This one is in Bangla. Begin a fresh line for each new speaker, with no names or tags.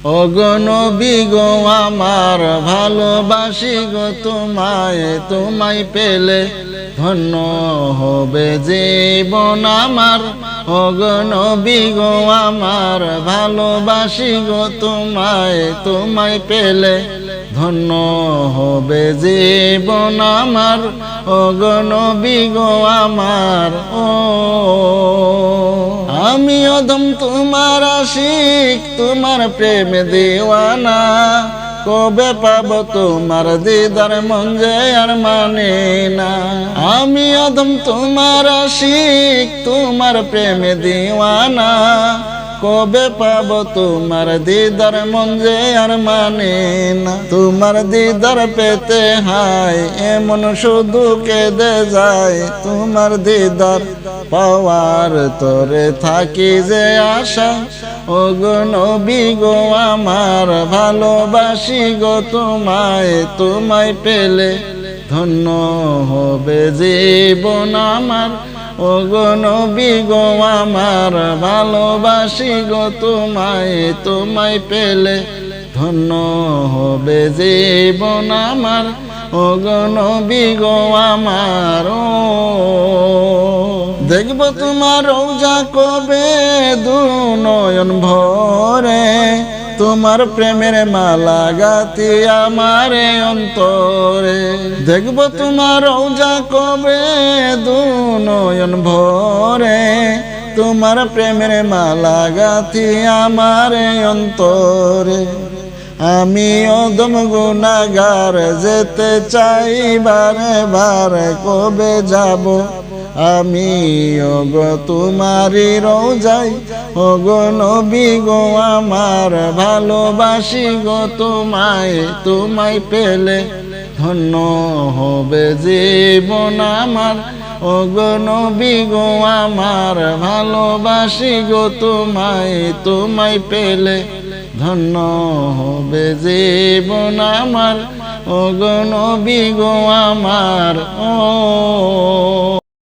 ওগো নবী গো আমার ভালোবাসি গো তোমায়, তোমায় পেলে ধন্য হবে জীবন আমার। ওগো নবী গো আমার ভালোবাসি গো তোমায়, তোমায় পেলে ধন্য হবে জীবন আমার। ওগো নবী গো আমার আমি অদম তোমার আশিক, তোমার প্রেম দিওয়ানা। কবে পাবো তোমার দিদার মন যে আর মানে না। আমি অদম তোমার আশিক, তোমার প্রেম দিওয়ানা। কবে পাবো তোমার দিদার মন যে আর মানে না। তোমার দিদার পেতে হায় এমন শুধু কেঁদে যায়। তোমার দিদার পাওয়ার তোরে থাকি যে আশা। ওগো নবী গো আমার ভালোবাসি গো তোমায়, তোমায় পেলে ধন্য হবে জীবন আমার। ওগো নবী গো আমার ভালোবাসি গো তোমায়, তোমায় পেলে ধন্য হবে জীবন আমার। ওগো নবী গো আমার দেখব তোমার রওজা কবে দু নয়ন ভরে। তোমার প্রেমের মালা গাতি আমার অন্তরে। দেখব তোমার রওজা কবে দু নয়ন ভরে। তোমার প্রেমের মালা গাতি আমার অন্তরে। আমি অদম গুনাহগার যেতে চাই বারে বারে, কবে যাব আমি ওগো তোমারি রওজায়। ওগো নবী গো আমার ভালোবাসি গো তোমায়, তোমায় পেলে ধন্য হবে জীবন আমার। ওগো নবী গো আমার ভালোবাসি গো তোমায়, তোমায় পেলে ধন্য হবে জীবন আমার। ওগো নবী গো আমার